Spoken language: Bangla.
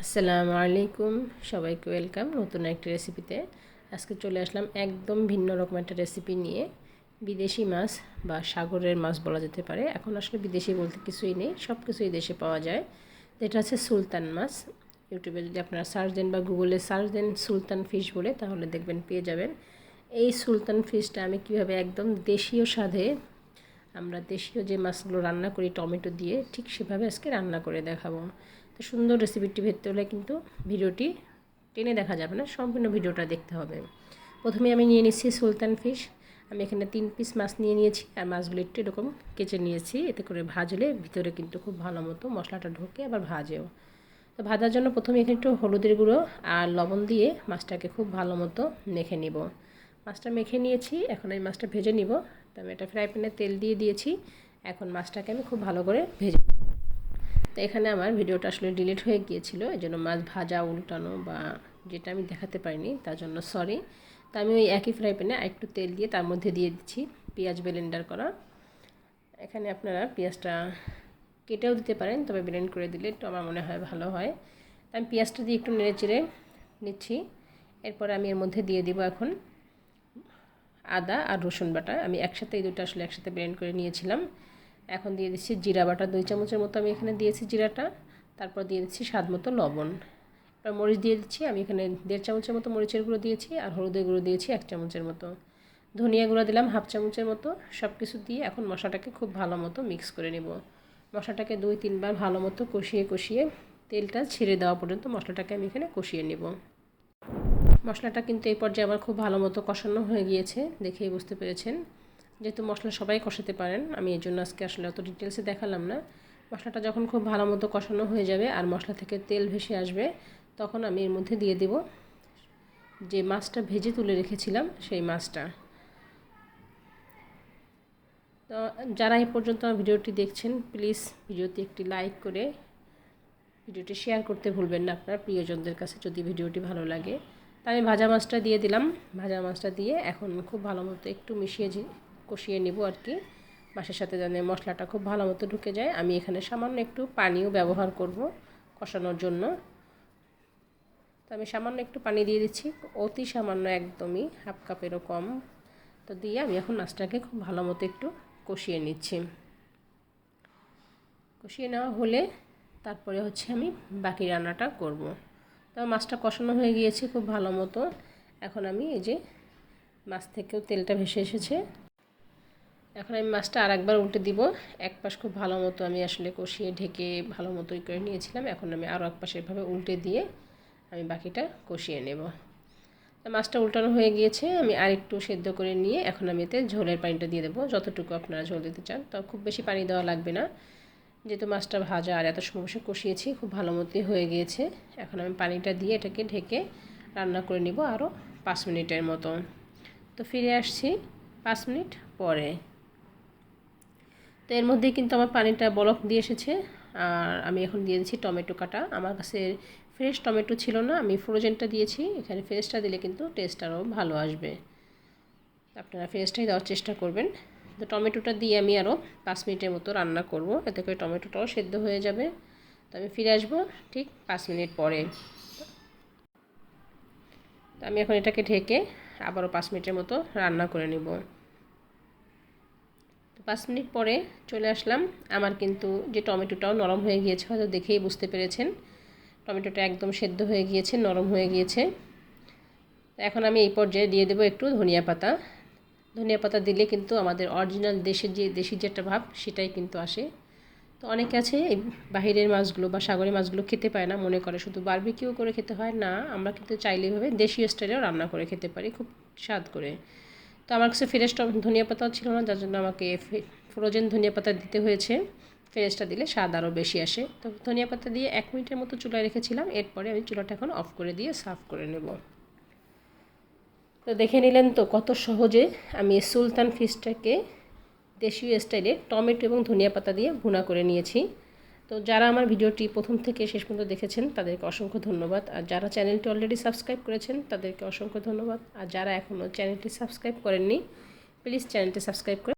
আসসালামু আলাইকুম, সবাইকে ওয়েলকাম নতুন একটা রেসিপিতে। আজকে চলে আসলাম একদম ভিন্ন রকম একটা রেসিপি নিয়ে। বিদেশি মাছ বা সাগরের মাছ বলা যেতে পারে। এখন আসলে বিদেশি বলতে কিছুই নেই, সব কিছুই দেশে পাওয়া যায়। যেটা হচ্ছে সুলতান মাছ। ইউটিউবে যদি আপনারা সার্চ দেন বা গুগলে সার্চ দেন সুলতান ফিশ বলে, তাহলে দেখবেন পেয়ে যাবেন। এই সুলতান ফিশটা আমি কীভাবে একদম দেশীয় স্বাদে, আমরা দেশীয় যে মাছগুলো রান্না করি টমেটো দিয়ে, ঠিক সেভাবে আজকে রান্না করে দেখাবো। তো সুন্দর রেসিপিটি ভেততে হলে কিন্তু ভিডিওটি টেনে দেখা যাবে না, সম্পূর্ণ ভিডিওটা দেখতে হবে। প্রথমে আমি নিয়ে নিচ্ছি সুলতান ফিশ। আমি এখানে 3 পিস মাছ নিয়ে নিয়েছি, আর মাছগুলো একটু এরকম কেচে নিয়েছি। এতে করে ভাজলে ভিতরে কিন্তু খুব ভালো মতো মশলাটা ঢোকে, আবার ভাজেও। তো ভাজার জন্য প্রথমে এখানে একটু হলুদের গুঁড়ো আর লবণ দিয়ে মাছটাকে খুব ভালো মতো মেখে নিব। মাছটা মেখে নিয়েছি, এখন আমি মাছটা ভেজে নিব। তো আমি একটা ফ্রাই প্যানে তেল দিয়ে দিয়েছি। এখন মাছটাকে আমি খুব ভালো করে ভেজে, তো এখানে আমার ভিডিওটা আসলে ডিলিট হয়ে গিয়েছিল, এই জন্য মাছ ভাজা উল্টানো বা যেটা আমি দেখাতে পারিনি, তার জন্য সরি। তো আমি ওই একই ফ্রাই প্যানে আরেকটু তেল দিয়ে তার মধ্যে দিয়ে দিচ্ছি পেঁয়াজ ব্লেন্ডার করা। এখানে আপনারা পেঁয়াজটা কেটেও দিতে পারেন, তবে ব্লেন্ড করে দিলে একটু আমার মনে হয় ভালো হয়। আমি পেঁয়াজটা দিয়ে একটু নেড়ে চেড়ে নিচ্ছি। এরপর আমি এর মধ্যে দিয়ে দিব এখন আদা আর রসুন বাটা। আমি একসাথে এই দুটো আসলে একসাথে ব্লেন্ড করে নিয়েছিলাম। এখন দিয়ে দিচ্ছি জিরা বাটা 2 চামচের মতো আমি এখানে দিয়েছি জিরাটা। তারপর দিয়ে দিচ্ছি স্বাদ মতো লবণ। এবার মরিচ দিয়ে দিচ্ছি, আমি এখানে 1.5 চামচের মতো মরিচের গুঁড়ো দিয়েছি, আর হলুদের গুঁড়ো দিয়েছি 1 চামচের মতো। ধনিয়া গুঁড়ো দিলাম 1/2 চামচের মতো। সব কিছু দিয়ে এখন মশলাটাকে খুব ভালো মতো মিক্স করে নেব। মশলাটাকে 2-3 বার ভালো মতো কষিয়ে কষিয়ে তেলটা ছেড়ে দেওয়া পর্যন্ত মশলাটাকে আমি এখানে কষিয়ে নেব। মশলাটা কিন্তু এই পর্যায়ে আমার খুব ভালো মতো কষানো হয়ে গিয়েছে, দেখেই বুঝতে পেরেছেন। যেহেতু মশলা সবাই কষাতে পারেন, আমি এই জন্য আজকে আসলে অত ডিটেলসে দেখালাম না। মশলাটা যখন খুব ভালো মতো কষানো হয়ে যাবে আর মশলা থেকে তেল ভেসে আসবে, তখন আমি এর মধ্যে দিয়ে দেব যে মাছটা ভেজে তুলে রেখেছিলাম সেই মাছটা। তো যারা এ পর্যন্ত আমার ভিডিওটি দেখছেন, প্লিজ ভিডিওতে একটি লাইক করে ভিডিওটি শেয়ার করতে ভুলবেন না আপনার প্রিয়জনদের কাছে, যদি ভিডিওটি ভালো লাগে। তা আমি ভাজা মাছটা দিয়ে দিলাম। ভাজা মাছটা দিয়ে এখন খুব ভালো মতো একটু কষিয়ে নেব আর কি, মাছের সাথে যেন মশলাটা খুব ভালো মতো ঢুকে যায়। আমি এখানে সামান্য একটু পানিও ব্যবহার করব কষানোর জন্য। তো আমি সামান্য একটু পানি দিয়ে দিচ্ছি, অতি সামান্য, একদমই 1/2 কাপেরও কম। তো দিয়ে আমি এখন মাছটাকে খুব ভালো মতো একটু কষিয়ে নিচ্ছি। কষিয়ে নেওয়া হলে তারপরে হচ্ছে আমি বাকি রান্নাটা করব। তো মাছটা কষানো হয়ে গিয়েছে খুব ভালো মতো। এখন আমি এই যে মাছ থেকেও তেলটা ভেসে এসেছে, এখন আমি মাছটা আরেকবার উল্টে দিব। এক পাশ খুব ভালো মতো আমি আসলে কষিয়ে ঢেকে ভালো মতোই করে নিয়েছিলাম। এখন আমি আরও এক পাশে এভাবে উল্টে দিয়ে আমি বাকিটা কষিয়ে নেব। মাছটা উল্টানো হয়ে গিয়েছে, আমি আরেকটু সেদ্ধ করে নিয়ে এখন আমি এতে ঝোলের পানিটা দিয়ে দেবো, যতটুকু আপনারা ঝোল দিতে চান। তো খুব বেশি পানি দেওয়া লাগবে না, যেহেতু মাছটা ভাজা আর এত সময় বসে কষিয়েছি, খুব ভালো মতোই হয়ে গিয়েছে। এখন আমি পানিটা দিয়ে এটাকে ঢেকে রান্না করে নিব আরও 5 মিনিটের মতো। তো ফিরে আসছি 5 মিনিট পরে। তো এর মধ্যেই কিন্তু আমার পানিটা বলক দিয়ে এসেছে। আর আমি এখন দিয়ে দিচ্ছি টমেটো কাটা। আমার কাছে ফ্রেশ টমেটো ছিল না, আমি ফ্রোজেনটা দিয়েছি। এখানে ফ্রেশটা দিলে কিন্তু টেস্ট আরও ভালো আসবে, আপনারা ফ্রেশটাই দেওয়ার চেষ্টা করবেন। তো টমেটোটা দিয়ে আমি আরও 5 মিনিটের মতো রান্না করব, এতে করে টমেটোটাও সেদ্ধ হয়ে যাবে। তো আমি ফিরে আসবো ঠিক 5 মিনিট পরে। তো আমি এখন এটাকে ঢেকে আবারও 5 মিনিটের মতো রান্না করে নেব। তো 5 মিনিট পরে চলে আসলাম। আমার কিন্তু যে টমেটোটাও নরম হয়ে গিয়েছে, হয়তো দেখেই বুঝতে পেরেছেন টমেটোটা একদম সেদ্ধ হয়ে গিয়েছে, নরম হয়ে গিয়েছে। এখন আমি এই পর্যায়ে দিয়ে দেবো একটু ধনিয়া পাতা। ধনিয়া পাতা দিলে কিন্তু আমাদের অরিজিনাল দেশি যেটা ভাব সেটাই কিন্তু আসে। তো অনেকে আছে এই বাহিরের মাছগুলো বা সাগরের মাছগুলো খেতে পায় না, মনে করে শুধু বারবিকিউ করে খেতে হয়। না, আমরা কিন্তু চাইলে এভাবে দেশীয় স্টাইলেও রান্না করে খেতে পারি খুব স্বাদ করে। তো আমার কাছে ফ্রেশ ধনিয়া পাতাও ছিল না, যার জন্য আমাকে ফ্রোজেন ধনিয়া পাতা দিতে হয়েছে। ফ্রেশটা দিলে স্বাদ আরও বেশি আসে। তো ধনিয়া পাতা দিয়ে 1 মিনিটের মতো চুলায় রেখেছিলাম। এরপরে আমি চুলাটা এখন অফ করে দিয়ে সার্ভ করে নেব। তো দেখে নিলেন তো কত সহজে আমি সুলতান ফিশটাকে দেশীয় স্টাইলে টমেটো এবং ধনিয়া পাতা দিয়ে ভুনা করে নিয়েছি। তো যারা আমার ভিডিওটি প্রথম থেকে শেষ পর্যন্ত দেখেছেন তাদেরকে অসংখ্য ধন্যবাদ, আর যারা চ্যানেলটি অলরেডি সাবস্ক্রাইব করেছেন তাদেরকে অসংখ্য ধন্যবাদ, আর যারা এখনও চ্যানেলটি সাবস্ক্রাইব করেননি প্লিজ চ্যানেলটি সাবস্ক্রাইব করে